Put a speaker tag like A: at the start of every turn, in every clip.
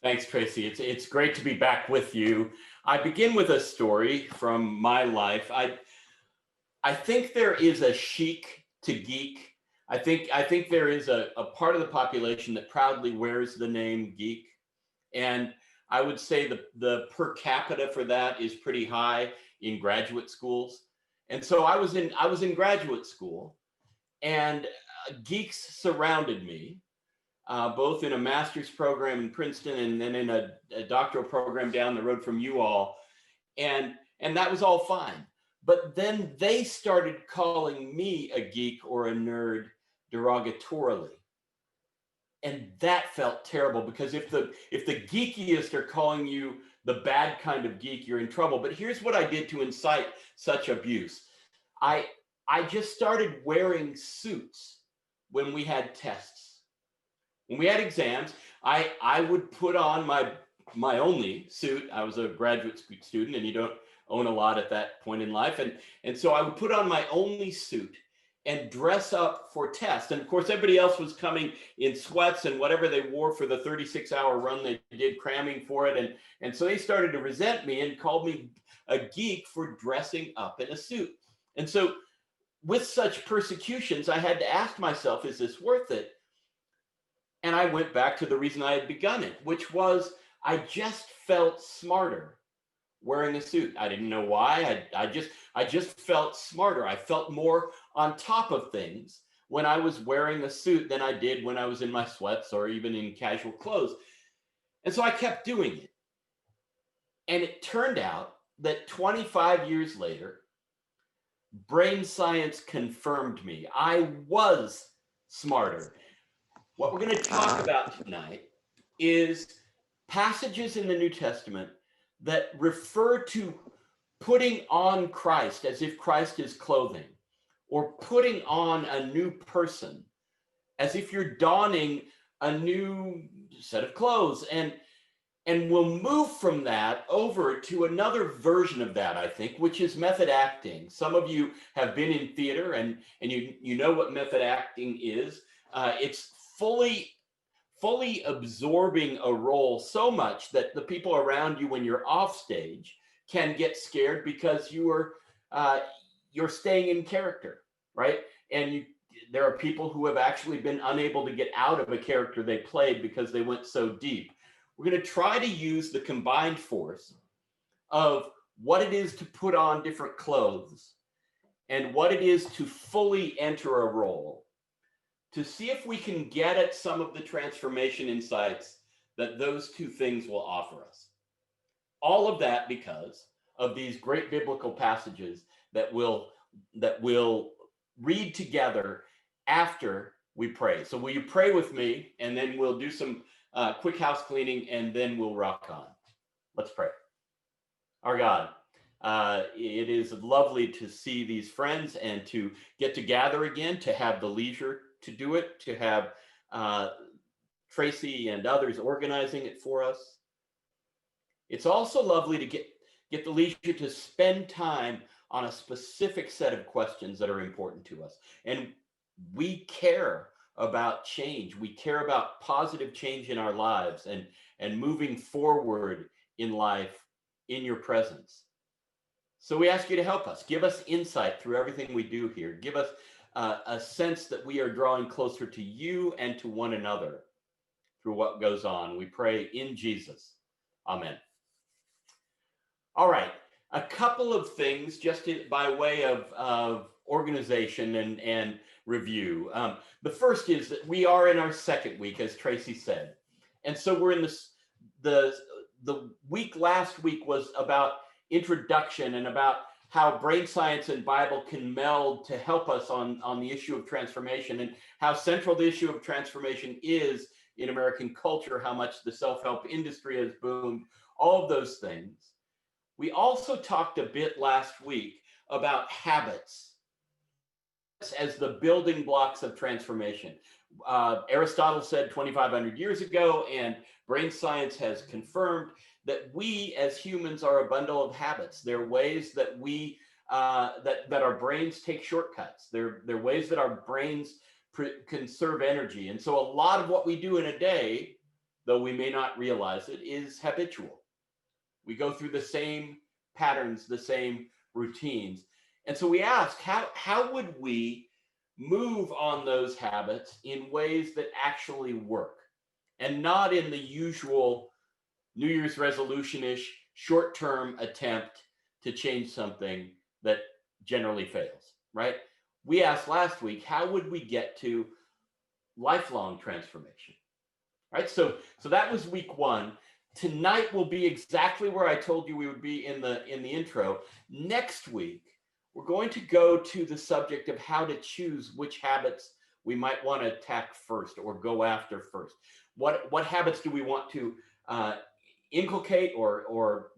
A: Thanks, Tracy. It's great to be back with you. I begin with a story from my life. I think there is a chic to geek. I think there is a part of the population that proudly wears the name geek. And I would say the per capita for that is pretty high in graduate schools. And so I was in graduate school, and geeks surrounded me, both in a master's program in Princeton and then in a doctoral program down the road from you all. And that was all fine. But then they started calling me a geek or a nerd derogatorily. And that felt terrible, because if the geekiest are calling you the bad kind of geek, you're in trouble. But here's what I did to incite such abuse. I I just started wearing suits when we had tests. When we had exams, I would put on my only suit. I was a graduate student, and you don't own a lot at that point in life. And so I would put on my only suit and dress up for tests. And of course, everybody else was coming in sweats and whatever they wore for the 36-hour run they did cramming for it. And so they started to resent me and called me a geek for dressing up in a suit. And so with such persecutions, I had to ask myself, is this worth it? And I went back to the reason I had begun it, which was I just felt smarter wearing a suit. I didn't know why. I just felt smarter. I felt more on top of things when I was wearing a suit than I did when I was in my sweats or even in casual clothes. And so I kept doing it. And it turned out that 25 years later, brain science confirmed me. I was smarter. What we're going to talk about tonight is passages in the New Testament that refer to putting on Christ as if Christ is clothing, or putting on a new person as if you're donning a new set of clothes. And we'll move from that over to another version of that, I think, which is method acting. Some of you have been in theater and you know what method acting is. It's fully absorbing a role so much that the people around you when you're off stage can get scared because you're staying in character, right? And there are people who have actually been unable to get out of a character they played because they went so deep. We're going to try to use the combined force of what it is to put on different clothes and what it is to fully enter a role, to see if we can get at some of the transformation insights that those two things will offer us. All of that because of these great biblical passages that we'll read together after we pray. So will you pray with me, and then we'll do some quick house cleaning, and then we'll rock on. Let's pray. Our God, it is lovely to see these friends and to get to gather again, to have the leisure to do it, to have Tracy and others organizing it for us. It's also lovely to get the leisure to spend time on a specific set of questions that are important to us. And we care about change. We care about positive change in our lives and moving forward in life in your presence. So we ask you to help us. Give us insight through everything we do here. Give us a sense that we are drawing closer to you and to one another through what goes on. We pray in Jesus. Amen. All right. A couple of things just by way of organization and review. The first is that we are in our second week, as Tracy said. And so we're in this, the week last week was about introduction and about how brain science and Bible can meld to help us on the issue of transformation, and how central the issue of transformation is in American culture, how much the self-help industry has boomed, all of those things. We also talked a bit last week about habits as the building blocks of transformation. Aristotle said 2,500 years ago, and brain science has confirmed that we as humans are a bundle of habits. They're ways that we that our brains take shortcuts. They're ways that our brains conserve energy. And so a lot of what we do in a day though we may not realize it, is habitual. We go through the same patterns, the same routines. And so we ask, how would we move on those habits in ways that actually work and not in the usual New Year's resolution-ish short-term attempt to change something that generally fails, right? We asked last week, how would we get to lifelong transformation, right? So that was week one. Tonight will be exactly where I told you we would be in the intro. Next week, we're going to go to the subject of how to choose which habits we might want to attack first or go after first. What habits do we want to inculcate or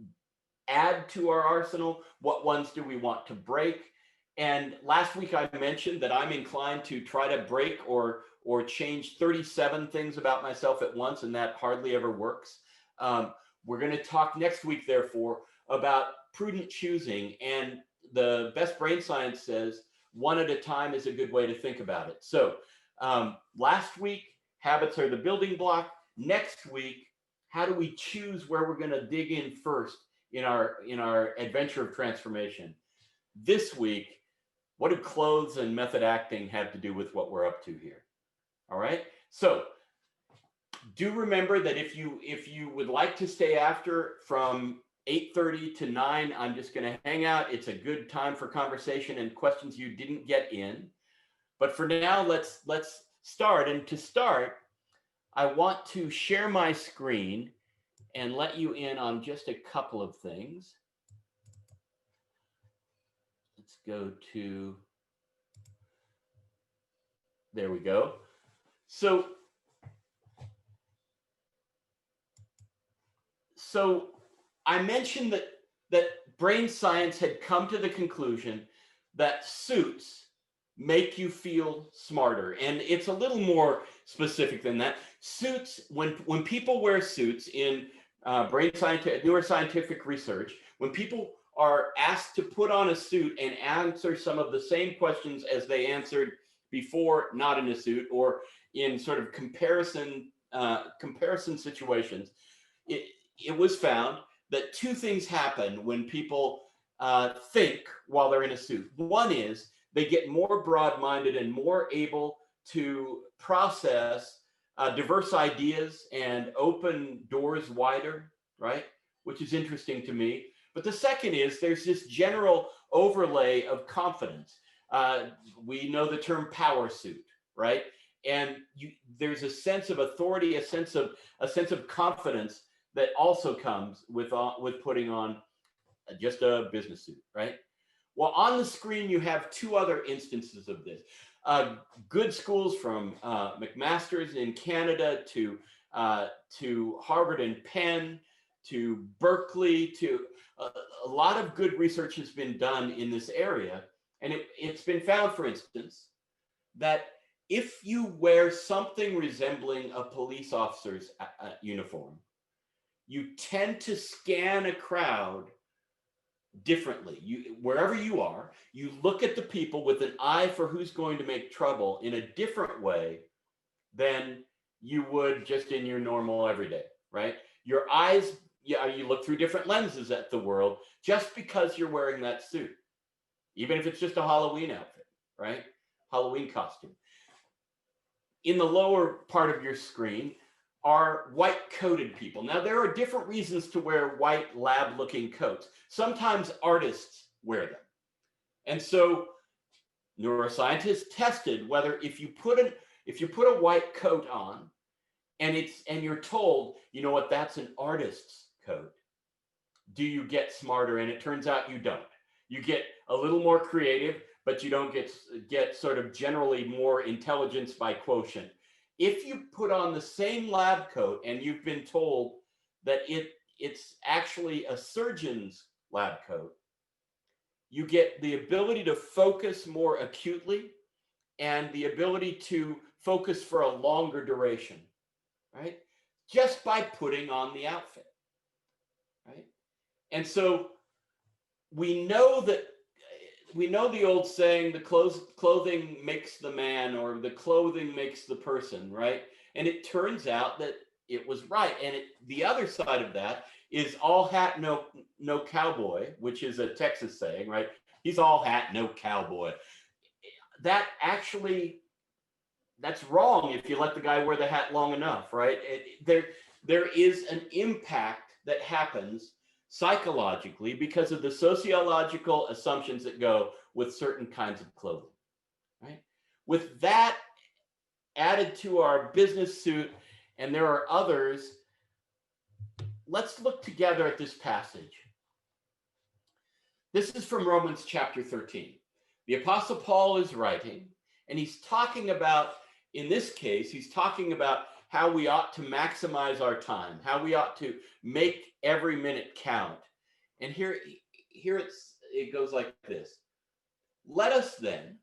A: add to our arsenal? What ones do we want to break? And last week I mentioned that I'm inclined to try to break or change 37 things about myself at once, and that hardly ever works. We're going to talk next week, therefore, about prudent choosing, and the best brain science says one at a time is a good way to think about it. So last week, habits are the building block. Next week, how do we choose where we're going to dig in first in our adventure of transformation? This week, what do clothes and method acting have to do with what we're up to here? All right. So do remember that if you would like to stay after from 8:30 to 9, I'm just going to hang out. It's a good time for conversation and questions you didn't get in. But for now, let's start. And to start, I want to share my screen and let you in on just a couple of things. Let's go to, there we go. So I mentioned that brain science had come to the conclusion that suits make you feel smarter. And it's a little more specific than that. Suits, when people wear suits in neuroscientific research, when people are asked to put on a suit and answer some of the same questions as they answered before not in a suit, or in sort of comparison situations, it was found that two things happen when people think while they're in a suit. One is they get more broad-minded and more able to process diverse ideas and open doors wider, right? Which is interesting to me. But the second is there's this general overlay of confidence. We know the term power suit, right? And there's a sense of authority, a sense of confidence that also comes with putting on just a business suit, right? Well, on the screen, you have two other instances of this. Good schools from McMaster's in Canada to Harvard and Penn to Berkeley to a lot of good research has been done in this area. And it's been found, for instance, that if you wear something resembling a police officer's uniform, you tend to scan a crowd differently. Wherever you are, you look at the people with an eye for who's going to make trouble in a different way than you would just in your normal everyday, right? Your eyes, you look through different lenses at the world just because you're wearing that suit, even if it's just a Halloween outfit, right? Halloween costume. In the lower part of your screen are white-coated people. Now, there are different reasons to wear white lab-looking coats. Sometimes artists wear them. And so neuroscientists tested whether if you put a white coat on and you're told, you know what, that's an artist's coat, do you get smarter? And it turns out you don't. You get a little more creative, but you don't get sort of generally more intelligence by quotient. If you put on the same lab coat and you've been told that it's actually a surgeon's lab coat, you get the ability to focus more acutely and the ability to focus for a longer duration, right? Just by putting on the outfit, right? And so we know the old saying, the clothing makes the man, or the clothing makes the person, right? And it turns out that it was right. And the other side of that is all hat, no cowboy, which is a Texas saying, right? He's all hat, no cowboy. That actually, that's wrong if you let the guy wear the hat long enough, right? There is an impact that happens psychologically because of the sociological assumptions that go with certain kinds of clothing, right? With that added to our business suit, and there are others, let's look together at this passage. This is from Romans chapter 13. The Apostle Paul is writing, and he's talking about, in this case, he's talking about how we ought to maximize our time, how we ought to make every minute count. And here it goes like this. Let us then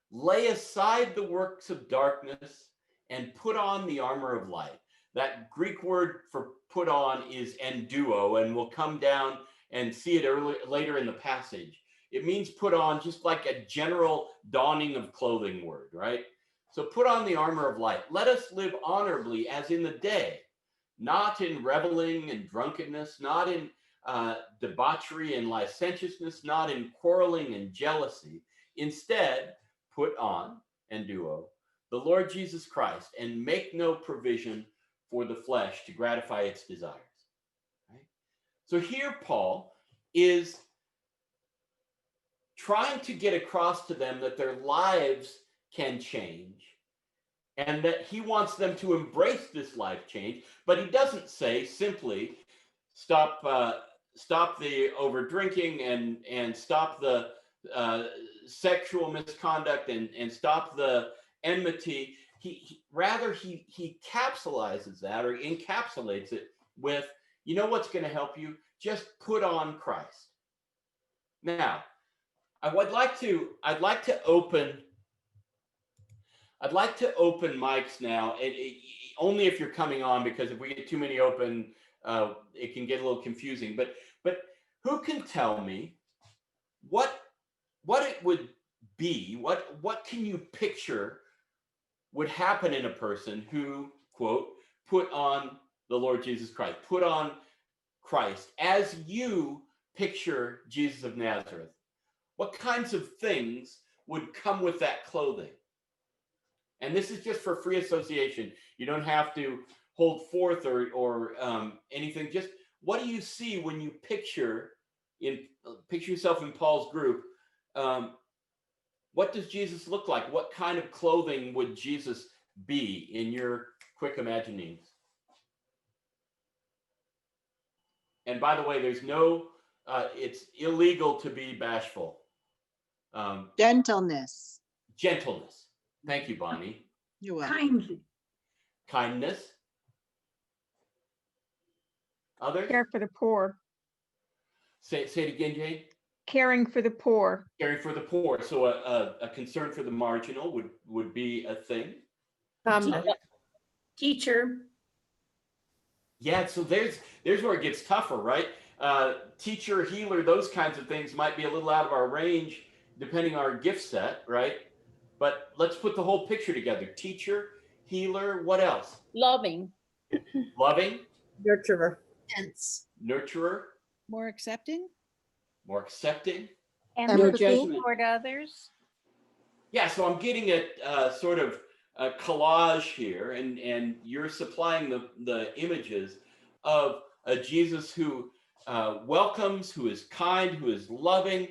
A: lay aside the works of darkness and put on the armor of light. That Greek word for put on is enduo, and we'll come down and see it later in the passage. It means put on, just like a general donning of clothing word, right? So put on the armor of light. Let us live honorably as in the day, not in reveling and drunkenness, not in debauchery and licentiousness, not in quarreling and jealousy. Instead, put on, enduo, the Lord Jesus Christ, and make no provision for the flesh to gratify its desires. Right? So here Paul is trying to get across to them that their lives can change and that he wants them to embrace this life change, but he doesn't say simply stop the over drinking and stop the sexual misconduct and stop the enmity. Rather he capsulizes that, or encapsulates it with, you know what's going to help you? Just put on Christ. Now, I'd like to open mics now, only if you're coming on, because if we get too many open, it can get a little confusing. But who can tell me what it would be? What can you picture would happen in a person who, quote, put on the Lord Jesus Christ, put on Christ as you picture Jesus of Nazareth? What kinds of things would come with that clothing? And this is just for free association. You don't have to hold forth or anything. Just what do you see when you picture yourself in Paul's group? What does Jesus look like? What kind of clothing would Jesus be in your quick imaginings? And by the way, there's no, it's illegal to be bashful.
B: Gentleness.
A: Gentleness. Thank you, Bonnie.
B: You're welcome.
C: Kindly.
A: Kindness. Others?
D: Care for the poor.
A: Say it again, Jane.
D: Caring for the poor.
A: Caring for the poor. So a concern for the marginal would be a thing.
C: Teacher.
A: Yeah, so there's where it gets tougher, right? Teacher, healer, those kinds of things might be a little out of our range depending on our gift set, right? But let's put the whole picture together. Teacher, healer, what else?
E: Loving.
A: Loving.
C: Nurturer.
B: Hence.
A: Nurturer.
E: More accepting.
A: More accepting.
C: No judgment.
E: Toward others.
A: Yeah, so I'm getting at sort of a collage here, and you're supplying the images of a Jesus who welcomes, who is kind, who is loving,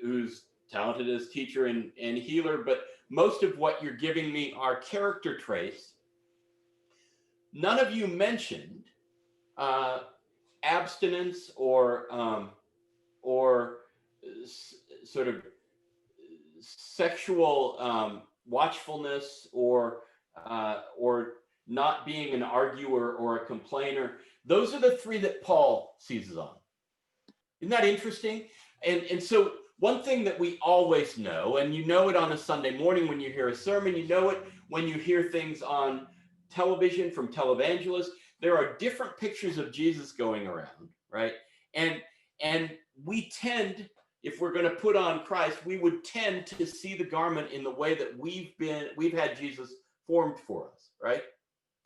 A: who's talented as teacher and healer. But most of what you're giving me are character traits. None of you mentioned abstinence or sort of sexual watchfulness or not being an arguer or a complainer. Those are the three that Paul seizes on. Isn't that interesting? And so one thing that we always know, and you know it on a Sunday morning when you hear a sermon, you know it when you hear things on television from televangelists, there are different pictures of Jesus going around, right? And we tend, if we're going to put on Christ, we would tend to see the garment in the way that we've had Jesus formed for us, right?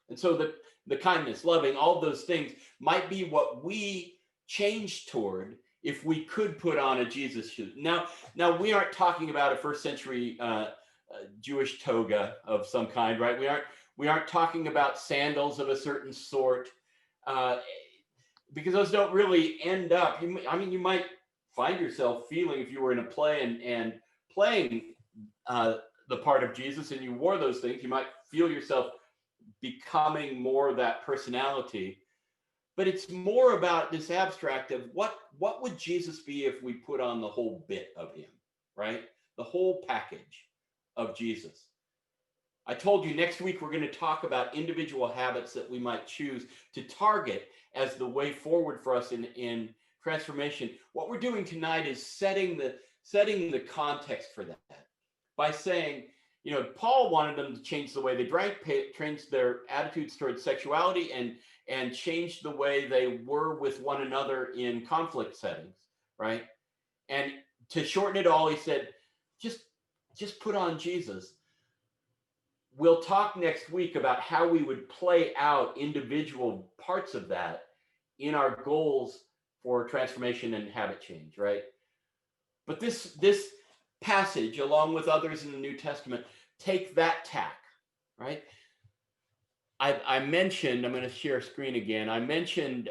A: And so the kindness, loving, all those things might be what we change toward if we could put on a Jesus suit. Now we aren't talking about a first century Jewish toga of some kind, right? We aren't talking about sandals of a certain sort, because those don't really end up. You might find yourself feeling, if you were in a play and playing the part of Jesus and you wore those things, you might feel yourself becoming more that personality. But it's more about this abstract of what would Jesus be if we put on the whole bit of him, right? The whole package of Jesus. I told you next week we're going to talk about individual habits that we might choose to target as the way forward for us in transformation. What we're doing tonight is setting the context for that by saying, Paul wanted them to change the way they drank, change their attitudes towards sexuality, and change the way they were with one another in conflict settings, right? And to shorten it all, he said, just put on Jesus. We'll talk next week about how we would play out individual parts of that in our goals for transformation and habit change, right? But this passage, along with others in the New Testament, take that tack, right? I mentioned, I'm going to share screen again. I mentioned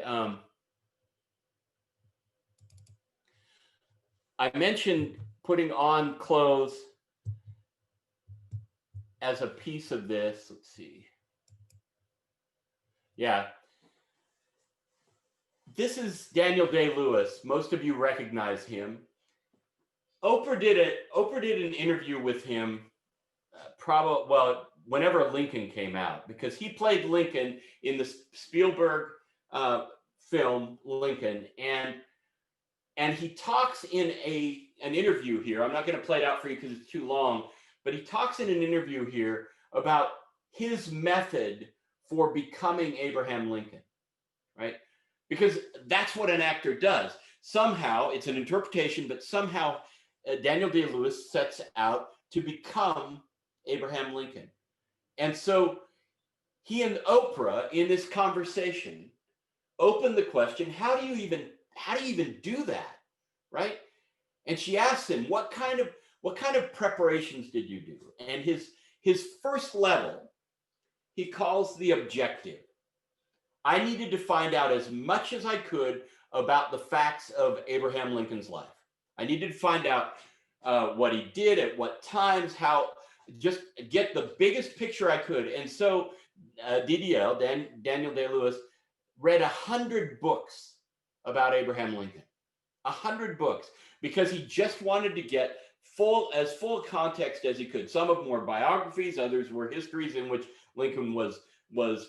A: putting on clothes as a piece of this. Let's see. Yeah. This is Daniel Day-Lewis. Most of you recognize him. Oprah did an interview with him whenever Lincoln came out, because he played Lincoln in the Spielberg film Lincoln, and he talks in an interview here. I'm not going to play it out for you because it's too long, but he talks in an interview here about his method for becoming Abraham Lincoln, right? Because that's what an actor does. Somehow, it's an interpretation, but somehow Daniel Day-Lewis sets out to become Abraham Lincoln. And so he and Oprah in this conversation opened the question, how do you even do that, right? And she asked him, what kind of preparations did you do? And his first level, he calls the objective. I needed to find out as much as I could about the facts of Abraham Lincoln's life. I needed to find out what he did, at what times, how, just get the biggest picture I could. And so Daniel Day-Lewis, read 100 books about Abraham Lincoln, 100 books, because he just wanted to get full context as he could. Some of them were biographies, others were histories in which Lincoln was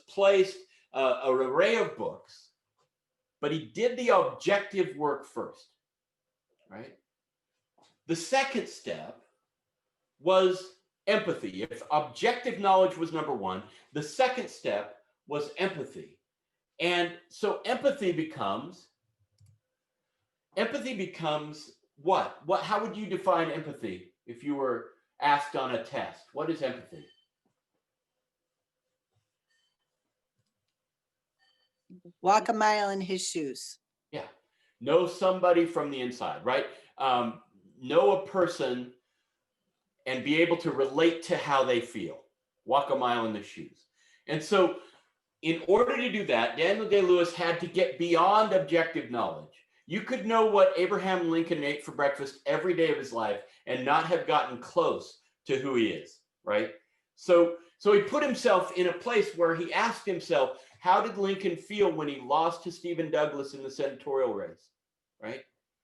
A: placed, an array of books, but he did the objective work first, right? The second step was empathy. If objective knowledge was number one, the second step was empathy. And so empathy becomes what? How would you define empathy if you were asked on a test? What is empathy?
B: Walk a mile in his shoes.
A: Yeah. Know somebody from the inside, right? Know a person and be able to relate to how they feel. Walk a mile in their shoes. And so in order to do that, Daniel Day-Lewis had to get beyond objective knowledge. You could know what Abraham Lincoln ate for breakfast every day of his life and not have gotten close to who he is, right? So he put himself in a place where he asked himself, how did Lincoln feel when he lost to Stephen Douglas in the senatorial race, right?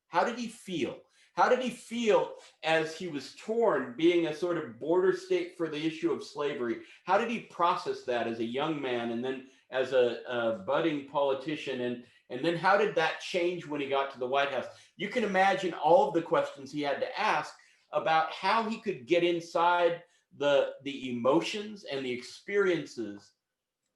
A: How did he feel? How did he feel as he was torn, being a sort of border state for the issue of slavery? How did he process that as a young man and then as a budding politician? And then how did that change when he got to the White House? You can imagine all of the questions he had to ask about how he could get inside the emotions and the experiences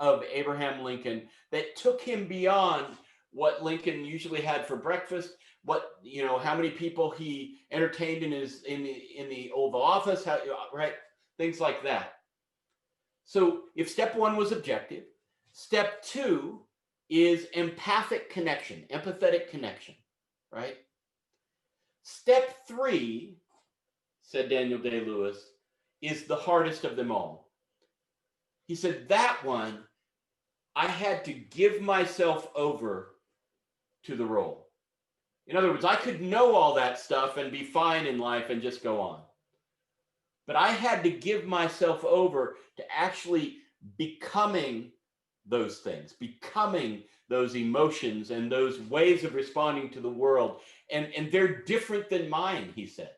A: of Abraham Lincoln that took him beyond what Lincoln usually had for breakfast, how many people he entertained in the Oval Office, right? Things like that. So if step one was objective, Step 2 is empathic connection, empathetic connection, right? Step 3, said Daniel Day-Lewis, is the hardest of them all. He said, that one, I had to give myself over to the role. In other words, I could know all that stuff and be fine in life and just go on. But I had to give myself over to actually becoming those things, becoming those emotions and those ways of responding to the world. And they're different than mine, he said.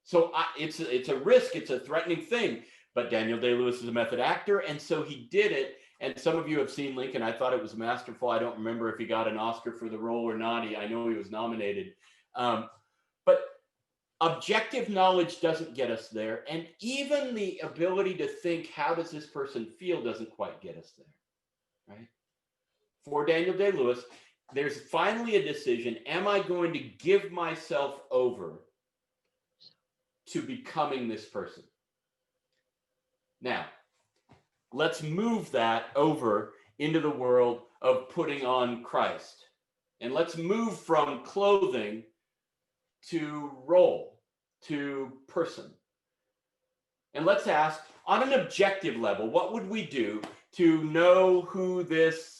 A: So it's a risk, it's a threatening thing. But Daniel Day-Lewis is a method actor, and so he did it. And some of you have seen Lincoln. I thought it was masterful. I don't remember if he got an Oscar for the role or not. I know he was nominated. But objective knowledge doesn't get us there. And even the ability to think, how does this person feel, doesn't quite get us there, right? For Daniel Day-Lewis, there's finally a decision. Am I going to give myself over to becoming this person? Now, let's move that over into the world of putting on Christ. And let's move from clothing to role, to person. And let's ask, on an objective level, what would we do to know who this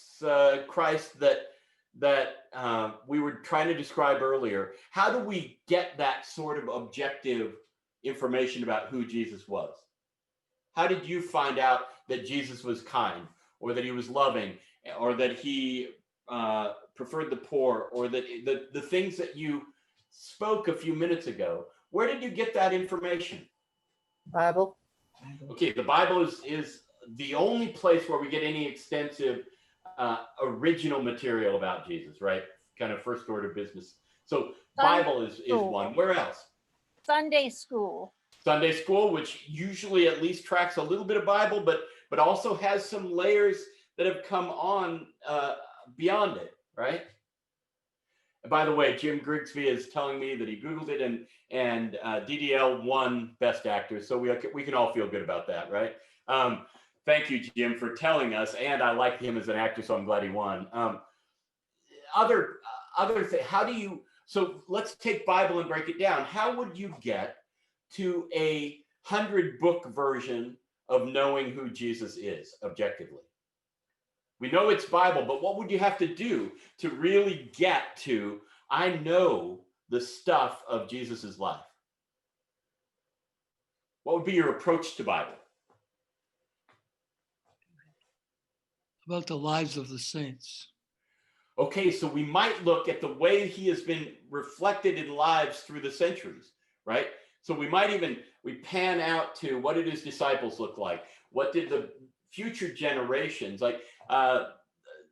A: Christ that we were trying to describe earlier? How do we get that sort of objective information about who Jesus was? How did you find out that Jesus was kind, or that he was loving, or that he preferred the poor, or that the things that you spoke a few minutes ago? Where did you get that information?
C: Bible.
A: Okay, the Bible is the only place where we get any extensive original material about Jesus, right? Kind of first order business. So Bible is one. Where else?
F: Sunday school.
A: Sunday school, which usually at least tracks a little bit of Bible, but also has some layers that have come on beyond it, right? And by the way, Jim Grigsby is telling me that he Googled it and DDL won Best Actor, so we can all feel good about that, right? Thank you, Jim, for telling us, and I like him as an actor, so I'm glad he won. Other thing, how do you? So let's take Bible and break it down. How would you get to a 100-book version of knowing who Jesus is objectively? We know it's Bible, but what would you have to do to really get to, I know the stuff of Jesus's life? What would be your approach to Bible?
G: About the lives of the saints.
A: Okay, so we might look at the way he has been reflected in lives through the centuries, right? So we might we pan out to what did his disciples look like? What did the future generations, like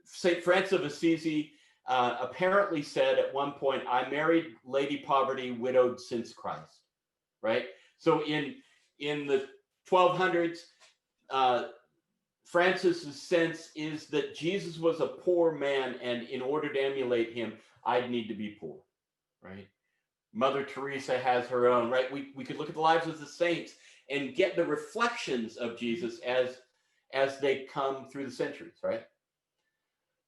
A: St. Francis of Assisi apparently said at one point, I married Lady Poverty, widowed since Christ, right? So in the 1200s, Francis's sense is that Jesus was a poor man, and in order to emulate him, I'd need to be poor, right? Mother Teresa has her own, right? We could look at the lives of the saints and get the reflections of Jesus as they come through the centuries, right?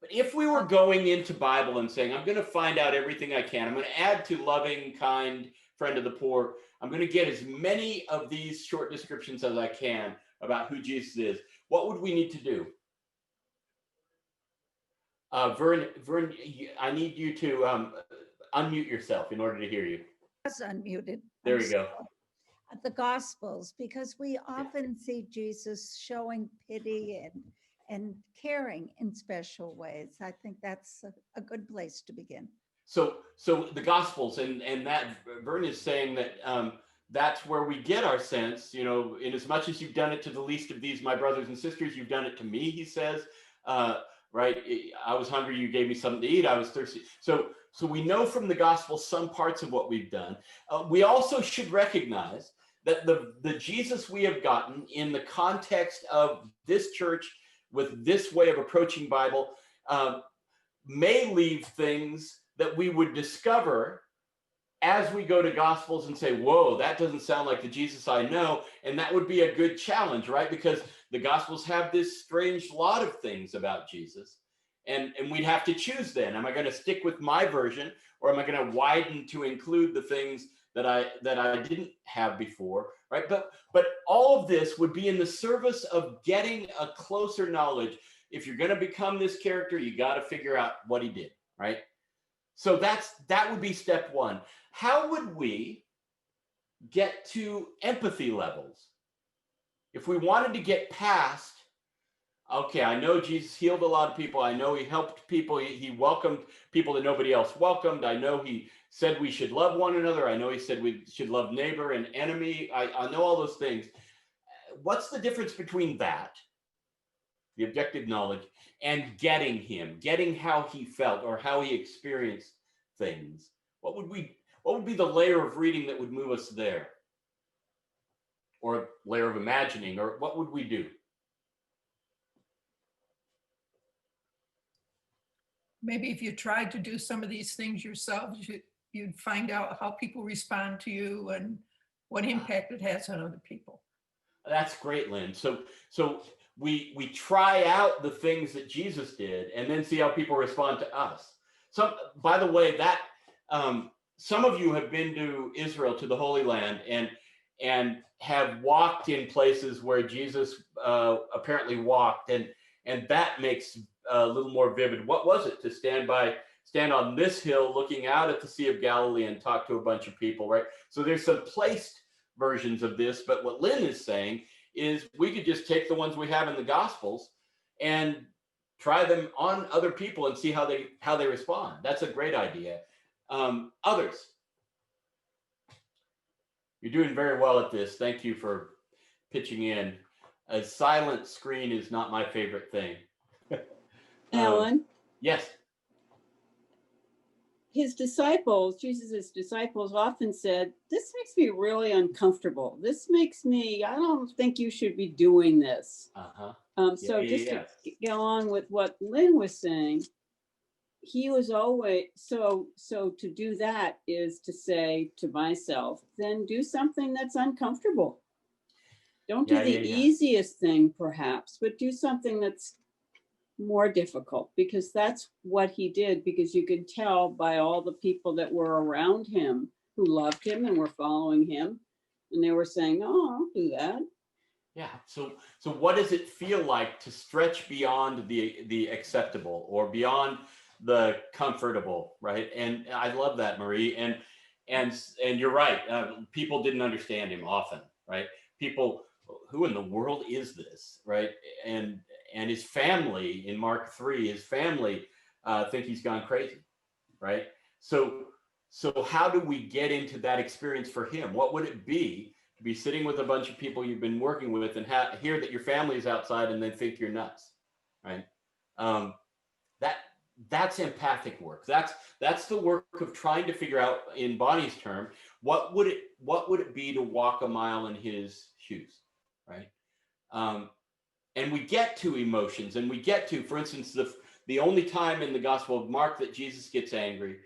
A: But if we were going into Bible and saying, I'm going to find out everything I can, I'm going to add to loving, kind, friend of the poor, I'm going to get as many of these short descriptions as I can about who Jesus is, what would we need to do? Vern, I need you to unmute yourself in order to hear you.
E: Was unmuted.
A: There we go.
E: The Gospels, because we often see Jesus showing pity and caring in special ways. I think that's a good place to begin.
A: So the Gospels, and that Vern is saying that that's where we get our sense, you know, in as much as you've done it to the least of these, my brothers and sisters, you've done it to me, he says, right? I was hungry, you gave me something to eat, I was thirsty. So we know from the gospel some parts of what we've done. We also should recognize that the Jesus we have gotten in the context of this church with this way of approaching Bible may leave things that we would discover as we go to Gospels and say, whoa, that doesn't sound like the Jesus I know. And that would be a good challenge, right? Because the Gospels have this strange lot of things about Jesus. And we'd have to choose then. Am I going to stick with my version, or am I going to widen to include the things that I didn't have before, right? But all of this would be in the service of getting a closer knowledge. If you're going to become this character, you got to figure out what he did, right? So that would be step one. How would we get to empathy levels? If we wanted to get past, okay, I know Jesus healed a lot of people. I know he helped people. He welcomed people that nobody else welcomed. I know he said we should love one another. I know he said we should love neighbor and enemy. I know all those things. What's the difference between that, the objective knowledge, and getting him, getting how he felt or how he experienced things? What would be the layer of reading that would move us there? Or a layer of imagining, or what would we do?
C: Maybe if you tried to do some of these things yourself, you'd find out how people respond to you and what impact it has on other people.
A: That's great, Lynn. So we try out the things that Jesus did and then see how people respond to us. So, by the way, that some of you have been to Israel, to the Holy Land, and have walked in places where Jesus apparently walked, and that makes a little more vivid. What was it to stand on this hill looking out at the Sea of Galilee and talk to a bunch of people, right? So there's some placed versions of this, but what Lynn is saying is we could just take the ones we have in the Gospels and try them on other people and see how they respond. That's a great idea. Others, you're doing very well at this. Thank you for pitching in. A silent screen is not my favorite thing.
H: Alan,
A: Yes.
H: his disciples, Jesus's disciples often said, this makes me really uncomfortable. This makes me, I don't think you should be doing this.
A: Uh-huh.
H: To go on with what Lynn was saying, he was always, so to do that is to say to myself, then do something that's uncomfortable. Don't do the easiest thing perhaps, but do something that's more difficult, because that's what he did, because you could tell by all the people that were around him who loved him and were following him, and they were saying, no, I don't do that.
A: Yeah. So what does it feel like to stretch beyond the acceptable or beyond the comfortable, right? And I love that, Marie. And you're right. People didn't understand him often, right? People, who in the world is this, right? And his family in Mark 3, his family think he's gone crazy, right? So how do we get into that experience for him? What would it be to be sitting with a bunch of people you've been working with and hear that your family is outside and then think you're nuts, right? That's empathic work. That's the work of trying to figure out, in Bonnie's term, what would it be to walk a mile in his shoes, right? And we get to emotions, and we get to, for instance, the only time in the Gospel of Mark that Jesus gets angry,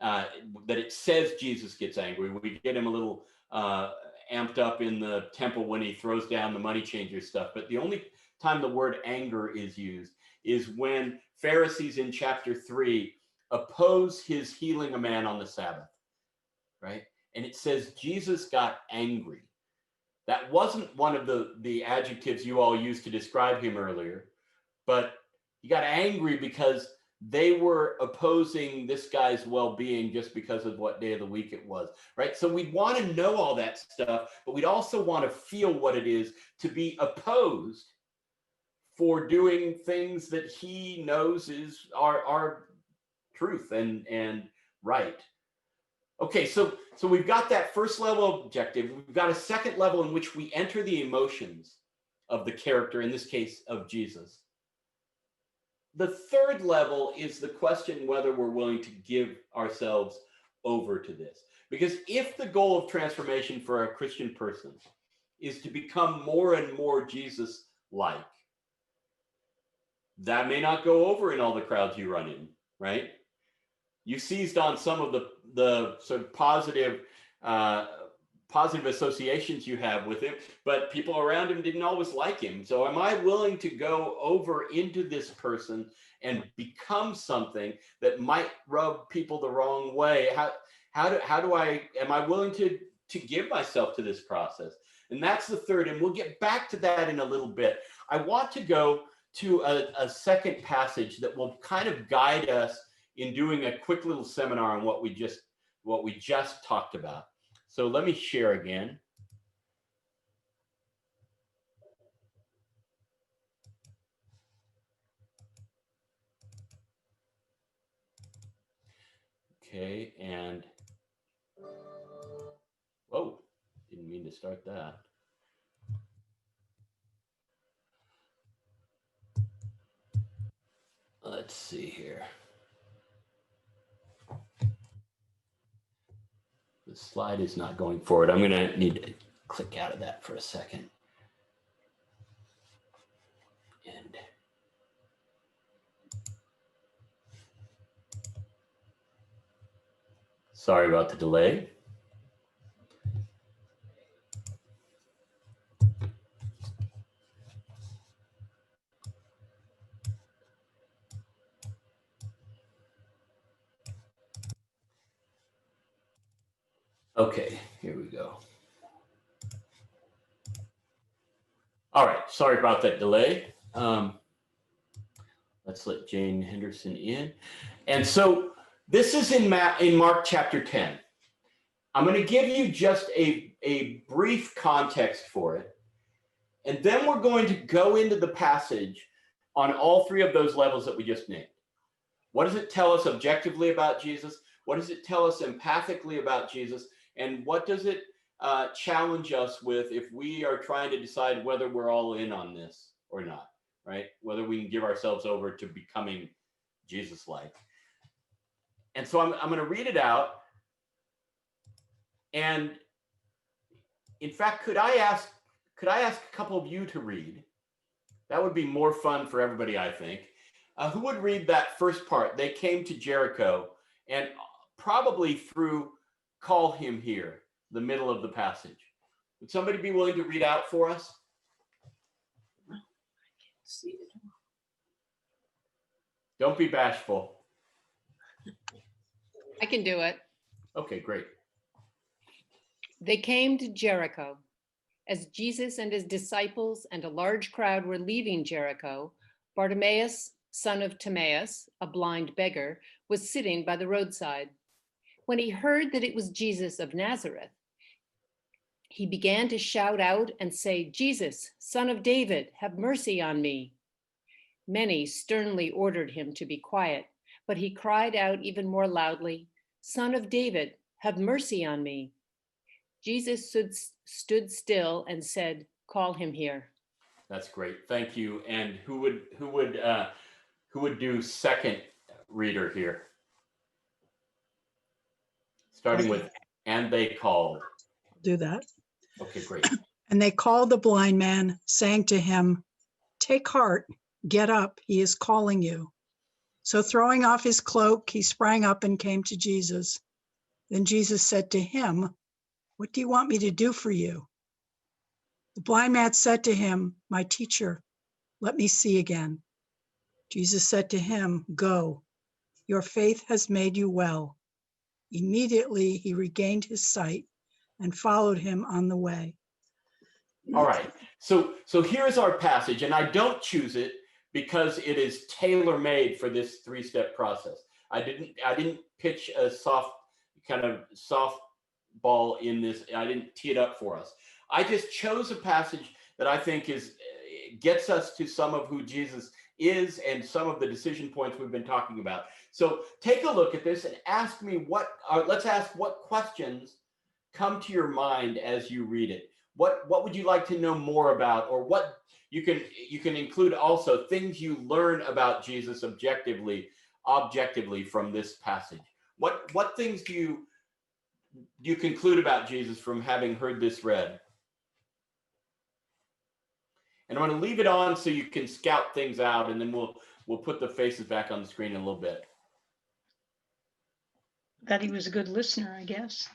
A: that it says Jesus gets angry. We get him a little amped up in the temple when he throws down the money changer stuff. But the only time the word anger is used is when Pharisees in chapter 3 oppose his healing a man on the Sabbath, right? And it says Jesus got angry. That wasn't one of the adjectives you all used to describe him earlier, but he got angry because they were opposing this guy's well-being just because of what day of the week it was, right? So we'd want to know all that stuff, but we'd also want to feel what it is to be opposed for doing things that he knows are truth and right. Okay, so we've got that first level objective. We've got a second level in which we enter the emotions of the character, in this case of Jesus. The third level is the question whether we're willing to give ourselves over to this. Because if the goal of transformation for a Christian person is to become more and more Jesus-like, that may not go over in all the crowds you run in, right? You seized on some of the sort of positive positive associations you have with him, but people around him didn't always like him. So am I willing to go over into this person and become something that might rub people the wrong way? Am I willing to give myself to this process? And that's the third, and we'll get back to that in a little bit. I want to go to a second passage that will kind of guide us in doing a quick little seminar on what we just talked about. So let me share again. Okay, and whoa, didn't mean to start that. Let's see here. The slide is not going forward. I'm gonna need to click out of that for a second. And sorry about the delay. Okay, here we go. All right, sorry about that delay. Let's let Jane Henderson in. And so this is in Mark chapter 10. I'm going to give you just a brief context for it. And then we're going to go into the passage on all three of those levels that we just named. What does it tell us objectively about Jesus? What does it tell us empathically about Jesus? And what does it challenge us with if we are trying to decide whether we're all in on this or not, right? Whether we can give ourselves over to becoming Jesus-like. And so I'm going to read it out. And in fact, could I ask a couple of you to read? That would be more fun for everybody, I think. Who would read that first part? They came to Jericho, and probably through "call him here," the middle of the passage. Would somebody be willing to read out for us?
H: See it.
A: Don't be bashful.
I: I can do it.
A: Okay, great.
I: They came to Jericho. As Jesus and his disciples and a large crowd were leaving Jericho, Bartimaeus, son of Timaeus, a blind beggar, was sitting by the roadside. When he heard that it was Jesus of Nazareth, he began to shout out and say, "Jesus, son of David, have mercy on me." Many sternly ordered him to be quiet, but he cried out even more loudly, "Son of David, have mercy on me." Jesus stood still and said, "Call him here."
A: That's great. Thank you. And who would do second reader here? Starting with, and they called.
J: Do that.
A: Okay, great.
J: And they called the blind man, saying to him, "Take heart, get up, he is calling you." So throwing off his cloak, he sprang up and came to Jesus. Then Jesus said to him, "What do you want me to do for you?" The blind man said to him, "My teacher, let me see again." Jesus said to him, "Go, your faith has made you well." Immediately he regained his sight and followed him on the way.
A: All right. So here's our passage, and I don't choose it because it is tailor-made for this three-step process. I didn't pitch a soft ball in this. I didn't tee it up for us. I just chose a passage that I think gets us to some of who Jesus is and some of the decision points we've been talking about. So take a look at this and ask me let's ask what questions come to your mind as you read it. What would you like to know more about, or what you can include also things you learn about Jesus objectively from this passage. What things do you conclude about Jesus from having heard this read? And I'm going to leave it on so you can scout things out, and then we'll put the faces back on the screen in a little bit.
K: That he was a good listener, I guess.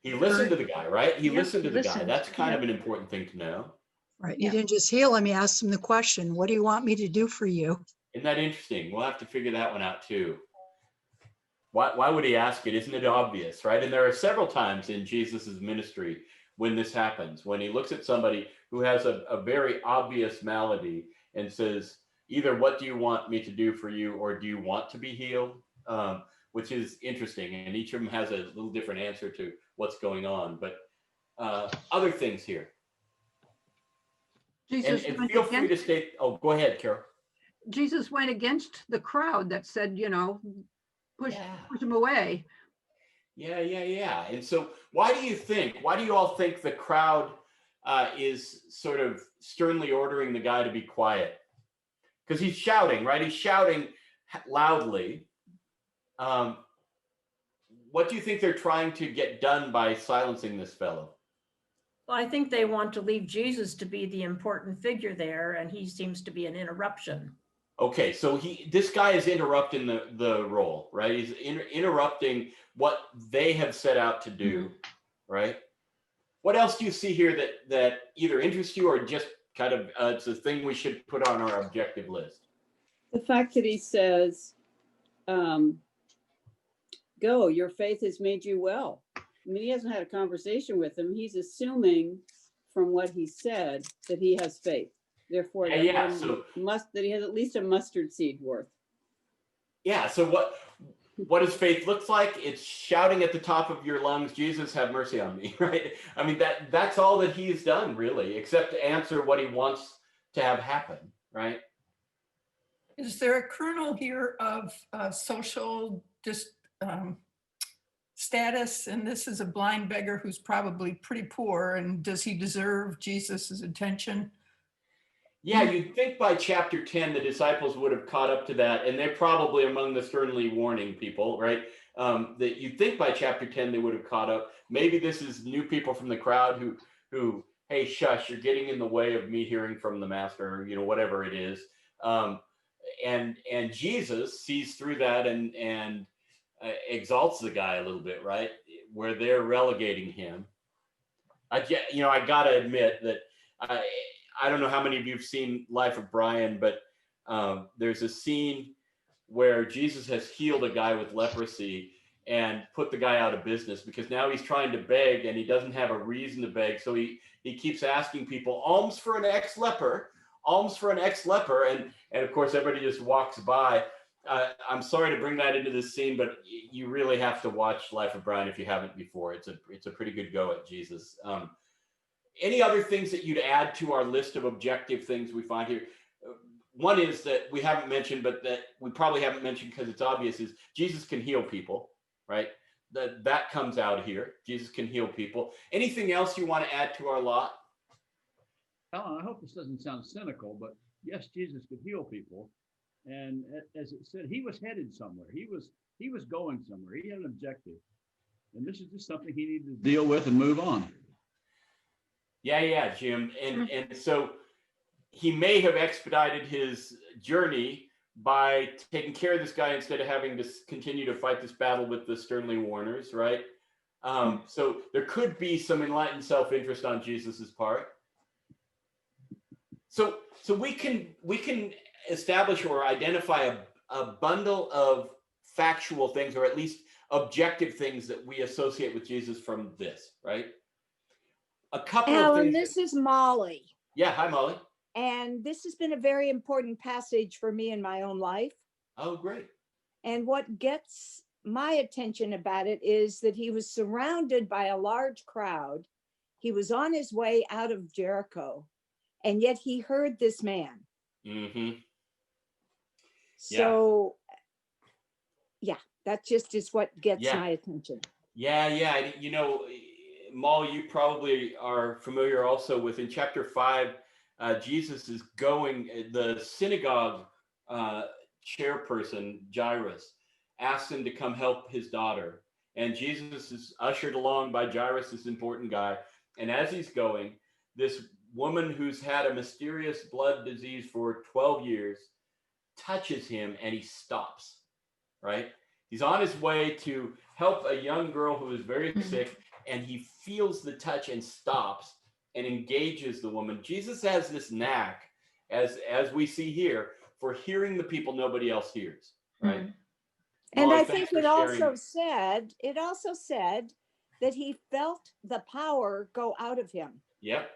A: He listened to the guy, right? He
K: Yeah,
A: listened to
K: he
A: the guy.
K: listened.
A: That's kind of
K: Yeah.
A: an important thing to know.
J: Right. He
K: Yeah.
J: didn't just heal him. He asked him the question, what do you want me to do for you?
A: Isn't that interesting? We'll have to figure that one out too. Why would he ask it? Isn't it obvious, right? And there are several times in Jesus's ministry when this happens, when he looks at somebody who has a very obvious malady and says, either what do you want me to do for you, or do you want to be healed? Which is interesting. And each of them has a little different answer to what's going on. But other things here.
L: Jesus
A: And
L: went
A: feel free to
L: against,
A: state, oh, go ahead, Carol.
L: Jesus went against the crowd that said, push him away.
A: Yeah. And so why do you all think the crowd is sort of sternly ordering the guy to be quiet? Because he's shouting, right? He's shouting loudly. What do you think they're trying to get done by silencing this fellow?
M: Well, I think they want to leave Jesus to be the important figure there, and he seems to be an interruption.
A: Okay, so this guy is interrupting the role, right? He's interrupting what they have set out to do, right? What else do you see here that either interests you or just kind of it's a thing we should put on our objective list?
H: The fact that he says, go, your faith has made you well. I mean, he hasn't had a conversation with him. He's assuming from what he said that he has faith. Therefore, that he has at least a mustard seed worth.
A: Yeah, so what does faith look like? It's shouting at the top of your lungs, Jesus, have mercy on me, right? I mean, that's all that he's done, really, except to answer what he wants to have happen, right?
C: Is there a kernel here of social status? And this is a blind beggar who's probably pretty poor. And does he deserve Jesus's attention?
A: Yeah, you'd think by chapter 10, the disciples would have caught up to that. And they're probably among the sternly warning people, right? That you'd think by chapter 10, they would have caught up. Maybe this is new people from the crowd who, hey, shush, you're getting in the way of me hearing from the master, whatever it is. And Jesus sees through that and exalts the guy a little bit, right? Where they're relegating him. I got to admit that I don't know how many of you have seen Life of Brian, but there's a scene where Jesus has healed a guy with leprosy and put the guy out of business because now he's trying to beg and he doesn't have a reason to beg. So he keeps asking people, alms for an ex-leper, alms for an ex-leper. And of course, everybody just walks by. I'm sorry to bring that into this scene, but you really have to watch Life of Brian if you haven't before. It's a pretty good go at Jesus. Any other things that you'd add to our list of objective things we find here? One is that we haven't mentioned, but that we probably haven't mentioned because it's obvious, is Jesus can heal people, right? That comes out here. Jesus can heal people. Anything else you want to add to our lot?
N: Alan, I hope this doesn't sound cynical, but yes, Jesus could heal people. And as it said, he was headed somewhere. He was going somewhere. He had an objective. And this is just something he needed to deal with and move on.
A: Yeah, Jim. And so he may have expedited his journey by taking care of this guy instead of having to continue to fight this battle with the sternly warners, right? So there could be some enlightened self-interest on Jesus's part. So we can establish or identify a bundle of factual things, or at least objective things that we associate with Jesus from this, right? A couple of
O: Alan,
A: things.
O: this is Molly.
A: Yeah, hi, Molly.
O: And this has been a very important passage for me in my own life.
A: Oh, great.
O: And what gets my attention about it is that he was surrounded by a large crowd. He was on his way out of Jericho, and yet he heard this man.
A: Mm-hmm.
O: So, yeah, that just is what gets my attention.
A: Yeah. Molly, you probably are familiar also with, in chapter 5, Jesus is going, the synagogue chairperson, Jairus, asks him to come help his daughter. And Jesus is ushered along by Jairus, this important guy. And as he's going, this woman who's had a mysterious blood disease for 12 years touches him and he stops, right? He's on his way to help a young girl who is very sick, and he feels the touch and stops and engages the woman. Jesus has this knack, as we see here, for hearing the people nobody else hears, right?
O: And
A: Molly,
O: I
A: thanks
O: think
A: for
O: it
A: sharing.
O: also said that he felt the power go out of him.
A: Yep.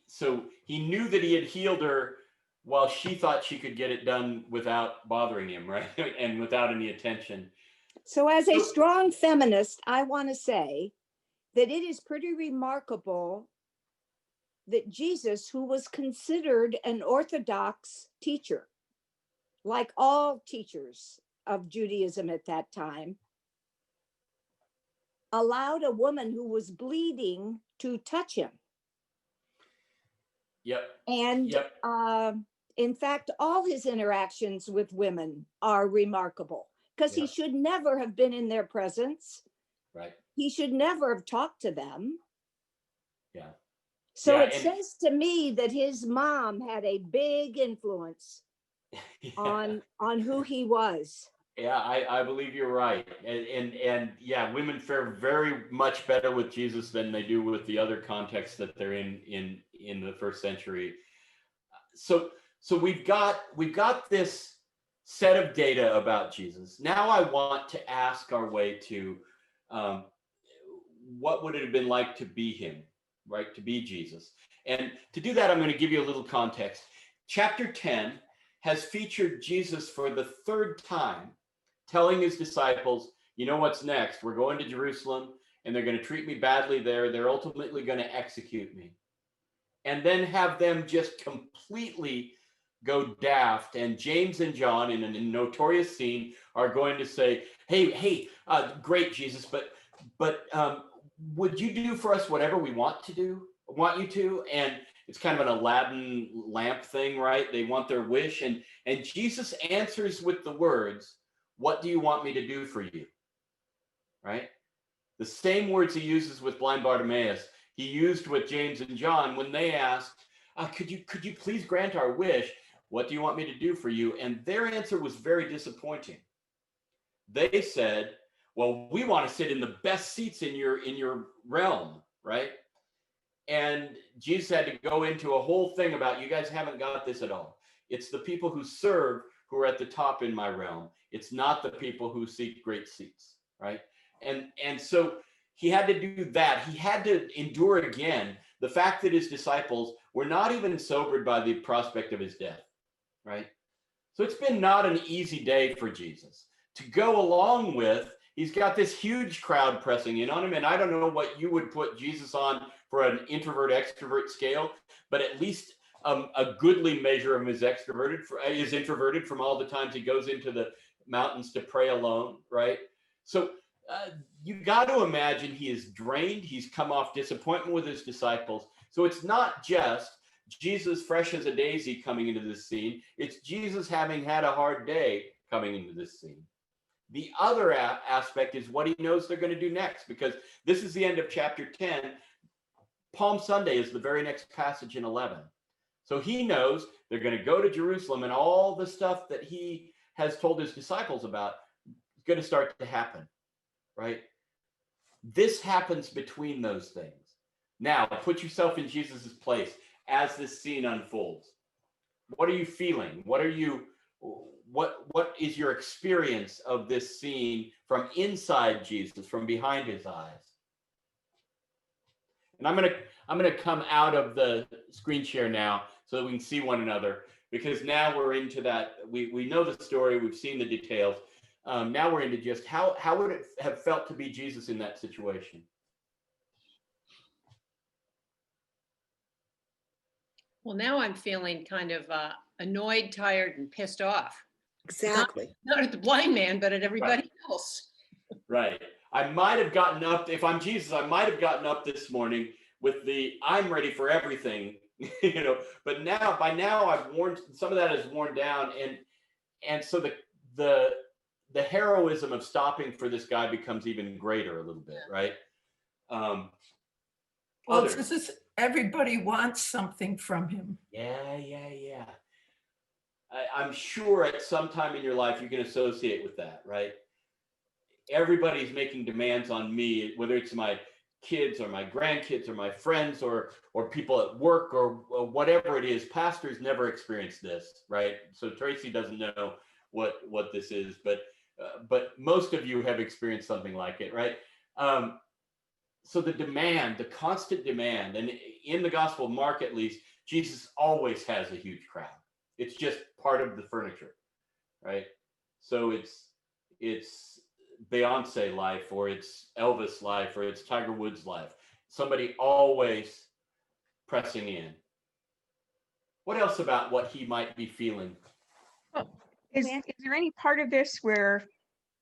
A: So he knew that he had healed her while she thought she could get it done without bothering him, right? And without any attention.
O: So as a strong feminist, I want to say that it is pretty remarkable that Jesus, who was considered an Orthodox teacher, like all teachers of Judaism at that time, allowed a woman who was bleeding to touch him.
A: Yep.
O: And in fact, all his interactions with women are remarkable because he should never have been in their presence.
A: Right.
O: He should never have talked to them.
A: Yeah.
O: So it says to me that his mom had a big influence on who he was.
A: Yeah, I believe you're right. And yeah, women fare very much better with Jesus than they do with the other contexts that they're in the first century. So we've got this set of data about Jesus. Now I want to ask our way to what would it have been like to be him, right? To be Jesus. And to do that, I'm going to give you a little context. Chapter 10 has featured Jesus for the third time, telling his disciples, you know what's next? We're going to Jerusalem, and they're going to treat me badly there. They're ultimately going to execute me. And then have them just completely go daft. And James and John, in a notorious scene, are going to say, hey, great, Jesus, but would you do for us whatever we want you to? And it's kind of an Aladdin lamp thing, right? They want their wish. And Jesus answers with the words, what do you want me to do for you? Right? The same words he uses with blind Bartimaeus, he used with James and John when they asked, could you please grant our wish? What do you want me to do for you? And their answer was very disappointing. They said, well, we want to sit in the best seats in your realm, right? And Jesus had to go into a whole thing about, you guys haven't got this at all. It's the people who serve who are at the top in my realm. It's not the people who seek great seats, right? And so he had to do that. He had to endure again the fact that his disciples were not even sobered by the prospect of his death, right? So it's been not an easy day for Jesus to go along with. He's got this huge crowd pressing in on him. And I don't know what you would put Jesus on for an introvert extrovert scale, but at least a goodly measure of him is introverted from all the times he goes into the mountains to pray alone, right? So you got to imagine he is drained. He's come off disappointment with his disciples. So it's not just Jesus fresh as a daisy coming into this scene. It's Jesus having had a hard day coming into this scene. The other aspect is what he knows they're going to do next, because this is the end of chapter 10. Palm Sunday is the very next passage in 11. So he knows they're going to go to Jerusalem, and all the stuff that he has told his disciples about is going to start to happen, right? This happens between those things. Now, put yourself in Jesus's place as this scene unfolds. What are you feeling? What is your experience of this scene from inside Jesus, from behind his eyes? And I'm gonna come out of the screen share now so that we can see one another, because now we're into that. We know the story, we've seen the details. Now we're into just how would it have felt to be Jesus in that situation?
I: Well, now I'm feeling kind of annoyed, tired, and pissed off.
B: Exactly.
I: Not at the blind man, but at everybody else.
A: Right. I might have gotten up, if I'm Jesus, I might have gotten up this morning with the I'm ready for everything, but by now I've worn, some of that is worn down. And so the heroism of stopping for this guy becomes even greater a little bit, right?
C: Well, it's just everybody wants something from him.
A: Yeah. I'm sure at some time in your life you can associate with that, right? everybody's making demands on me, whether it's my kids or my grandkids or my friends or people at work or whatever it is. Pastors never experience this, right? So Tracy doesn't know what this is, but most of you have experienced something like it, right? So the demand, the constant demand, and in the Gospel of Mark at least, Jesus always has a huge crowd. It's just part of the furniture, right? So it's Beyonce life, or it's Elvis life, or it's Tiger Woods life. Somebody always pressing in. What else about what he might be feeling?
D: Is there any part of this where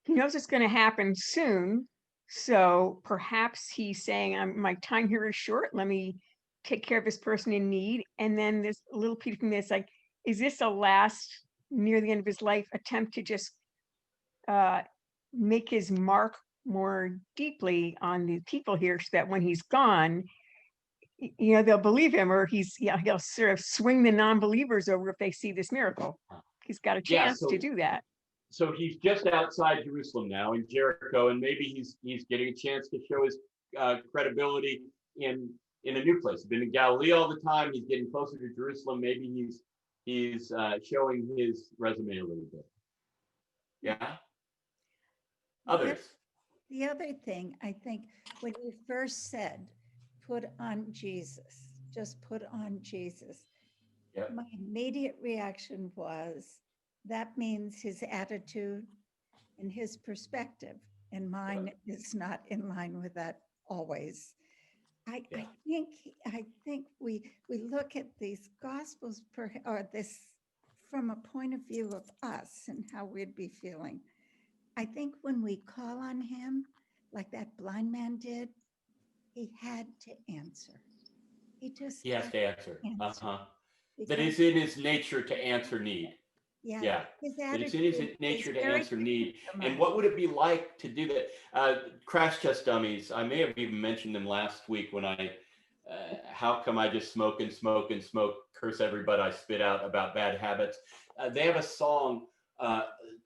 D: he knows it's going to happen soon? So perhaps he's saying, my time here is short. Let me take care of this person in need. And then there's a little piece from this, like, is this a last, near the end of his life, attempt to just make his mark more deeply on the people here, so that when he's gone, they'll believe him, or he'll sort of swing the non-believers over if they see this miracle. He's got a chance to do that.
A: So he's just outside Jerusalem now, in Jericho, and maybe he's getting a chance to show his credibility in a new place. He's been in Galilee all the time. He's getting closer to Jerusalem. Maybe he's showing his resume a little bit. Yeah. Others.
E: The other thing, I think, when you first said, put on Jesus, just put on Jesus.
A: Yep.
E: My immediate reaction was, that means his attitude and his perspective, and mine is not in line with that always. I think we look at these gospels or this from a point of view of us and how we'd be feeling. I think when we call on him, like that blind man did, he had to answer. He
A: has to answer. That
E: Because-
A: is in his nature to answer need.
E: Yeah.
A: That it's in his nature to answer need. And what would it be like to do that? Crash test dummies. I may have even mentioned them last week when how come I just smoke and smoke and smoke, curse everybody I spit out about bad habits. They have a song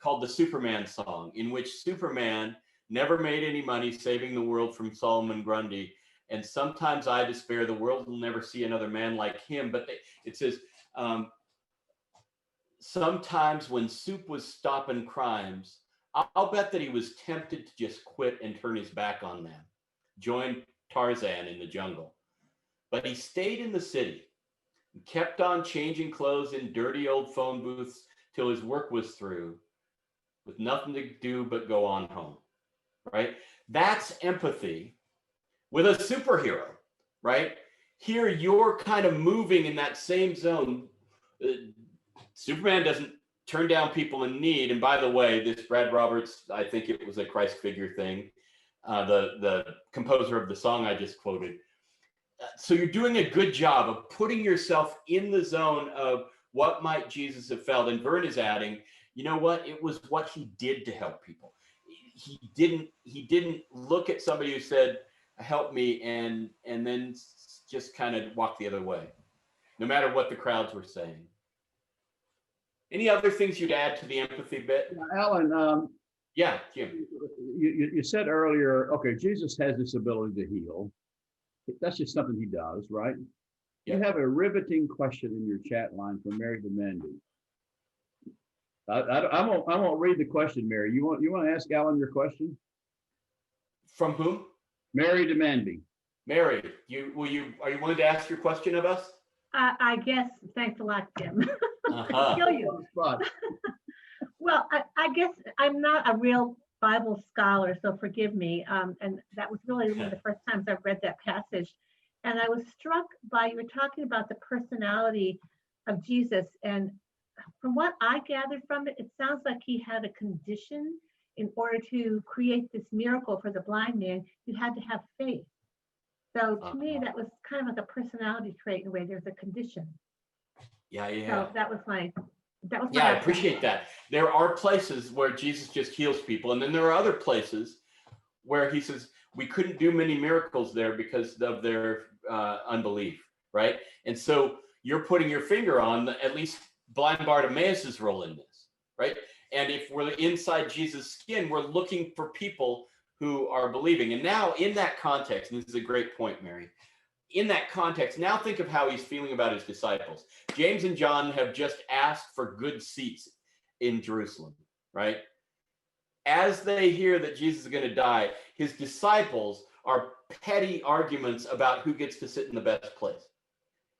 A: called the Superman song, in which Superman never made any money saving the world from Solomon Grundy. And sometimes I despair the world will never see another man like him. But it says, sometimes when Soup was stopping crimes, I'll bet that he was tempted to just quit and turn his back on them, join Tarzan in the jungle. But he stayed in the city and kept on changing clothes in dirty old phone booths till his work was through, with nothing to do but go on home, right? That's empathy with a superhero, right? Here, you're kind of moving in that same zone. Superman doesn't turn down people in need. And by the way, this Brad Roberts, I think it was a Christ figure thing, the composer of the song I just quoted. So you're doing a good job of putting yourself in the zone of what might Jesus have felt. And Vern is adding, you know what? It was what he did to help people. He didn't look at somebody who said, help me, and then just kind of walk the other way, no matter what the crowds were saying. Any other things you'd add to the empathy bit?
N: Alan,
A: yeah, Jim.
N: You said earlier, okay, Jesus has this ability to heal. That's just something he does, right?
A: Yeah.
N: You have a riveting question in your chat line from Mary Demandy. I won't read the question, Mary. You want to ask Alan your question?
A: From whom?
N: Mary Demandy.
A: Mary, are you willing to ask your question of us?
P: I guess. Thanks a lot, Jim.
A: Uh-huh.
P: Kill you. Well, I guess I'm not a real Bible scholar, so forgive me. And that was really one of the first times I've read that passage. And I was struck by, you were talking about the personality of Jesus. And from what I gathered from it, it sounds like he had a condition. In order to create this miracle for the blind man, you had to have faith. So to me, that was kind of like a personality trait in a way. There's a condition.
A: Yeah.
P: So that was my
A: I appreciate that. There are places where Jesus just heals people, and then there are other places where he says we couldn't do many miracles there because of their unbelief, right? And so you're putting your finger on at least blind Bartimaeus's role in this, right? And if we're inside Jesus' skin, we're looking for people who are believing. And now in that context, and this is a great point, Mary, in that context, now think of how he's feeling about his disciples. James and John have just asked for good seats in Jerusalem, right? As they hear that Jesus is going to die, his disciples are petty arguments about who gets to sit in the best place.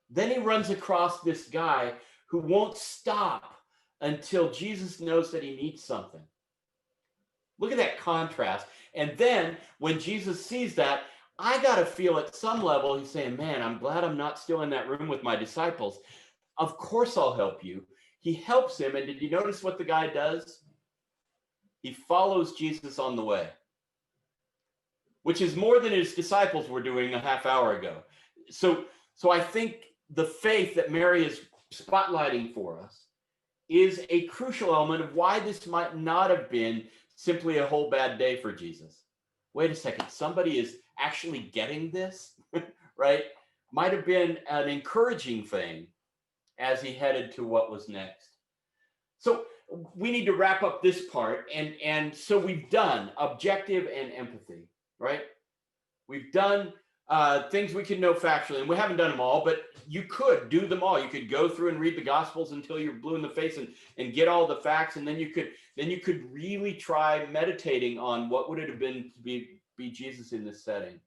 A: Then he runs across this guy who won't stop until Jesus knows that he needs something. Look at that contrast. And then when Jesus sees that, I got to feel at some level, he's saying, man, I'm glad I'm not still in that room with my disciples. Of course I'll help you. He helps him. And did you notice what the guy does? He follows Jesus on the way, which is more than his disciples were doing a half hour ago. So I think the faith that Mary is spotlighting for us is a crucial element of why this might not have been simply a whole bad day for Jesus. Wait a second, somebody is actually getting this, right? Might have been an encouraging thing as he headed to what was next. So we need to wrap up this part. And so we've done objective and empathy, right? We've done things we can know factually, and we haven't done them all, but you could do them all. You could go through and read the Gospels until you're blue in the face and get all the facts, and then you could really try meditating on what would it have been to be Jesus in this setting.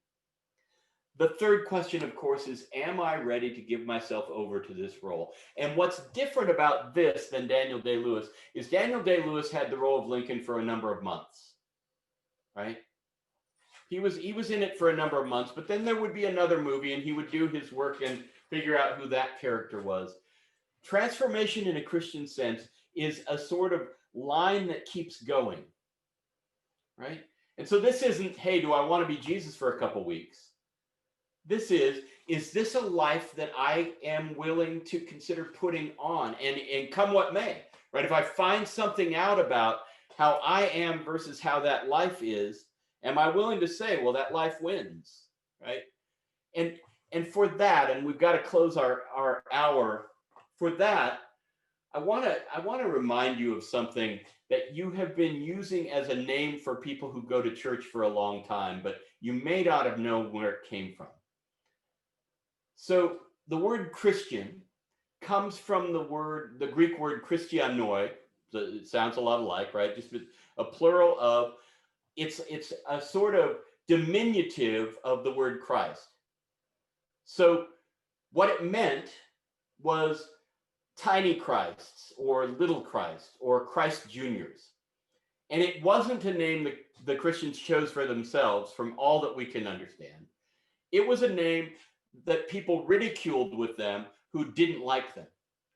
A: The third question, of course, is, am I ready to give myself over to this role? And what's different about this than Daniel Day-Lewis is Daniel Day-Lewis had the role of Lincoln for a number of months, right? He was in it for a number of months, but then there would be another movie and he would do his work and figure out who that character was. Transformation in a Christian sense is a sort of line that keeps going, right? And so this isn't, hey, do I want to be Jesus for a couple weeks? This is this a life that I am willing to consider putting on and come what may, right? If I find something out about how I am versus how that life is, am I willing to say, well, that life wins, right? And for that, and we've got to close our hour, for that, I want to remind you of something that you have been using as a name for people who go to church for a long time, but you may not have known where it came from. So the word Christian comes from the Greek word Christianoi. So it sounds a lot alike, right? Just a plural of, it's a sort of diminutive of the word Christ. So what it meant was tiny Christs or little Christ or Christ Juniors. And it wasn't a name the Christians chose for themselves from all that we can understand. It was a name that people ridiculed with them who didn't like them,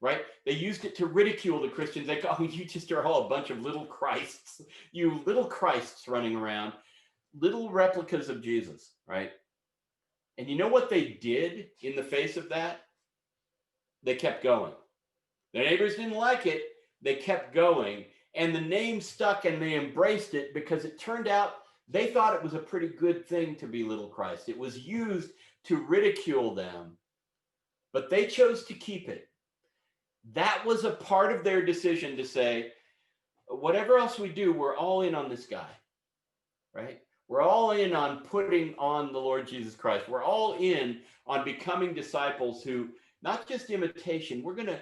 A: right? They used it to ridicule the Christians. They go, oh, you just are all a bunch of little Christs, you little Christs running around, little replicas of Jesus, right? And you know what they did in the face of that? They kept going. Their neighbors didn't like it. They kept going. And the name stuck and they embraced it because it turned out they thought it was a pretty good thing to be little Christ. It was used to ridicule them, but they chose to keep it. That was a part of their decision to say, whatever else we do, we're all in on this guy, right? We're all in on putting on the Lord Jesus Christ. We're all in on becoming disciples who, not just imitation, we're gonna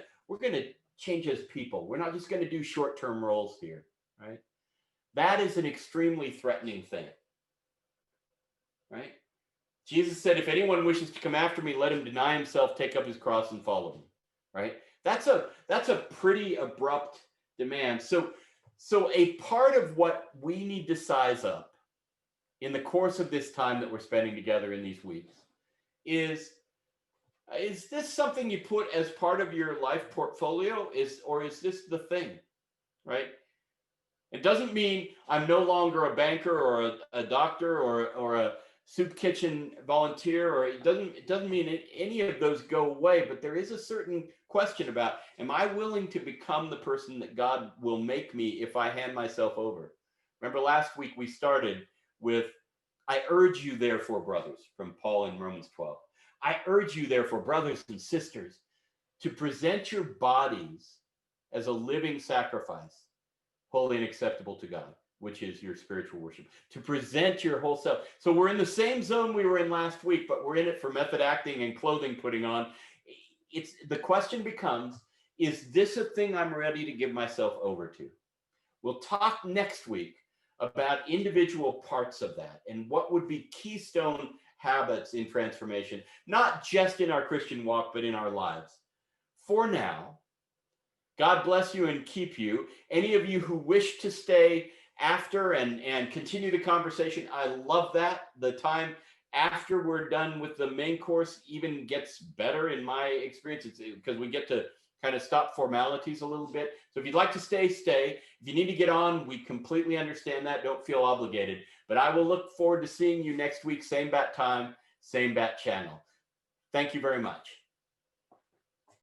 A: change as people. We're not just gonna do short-term roles here, right? That is an extremely threatening thing, right? Jesus said, if anyone wishes to come after me, let him deny himself, take up his cross and follow me, right? That's a pretty abrupt demand. So a part of what we need to size up in the course of this time that we're spending together in these weeks is this something you put as part of your life portfolio, or is this the thing, right? It doesn't mean I'm no longer a banker or a doctor or a soup kitchen volunteer, or it doesn't mean any of those go away, but there is a certain question about, am I willing to become the person that God will make me if I hand myself over? Remember last week we started with, I urge you therefore, brothers, from Paul in Romans 12. I urge you therefore, brothers and sisters, to present your bodies as a living sacrifice, holy and acceptable to God, which is your spiritual worship, to present your whole self. So we're in the same zone we were in last week, but we're in it for method acting and clothing putting on. It's the question becomes, is this a thing I'm ready to give myself over to? We'll talk next week about individual parts of that and what would be keystone habits in transformation, not just in our Christian walk, but in our lives. For now, God bless you and keep you. Any of you who wish to stay after and continue the conversation, I love that. The time after we're done with the main course even gets better in my experience. It's because we get to kind of stop formalities a little bit. So if you'd like to stay, stay. If you need to get on, we completely understand that. Don't feel obligated. But I will look forward to seeing you next week, same bat time, same bat channel. Thank you very much.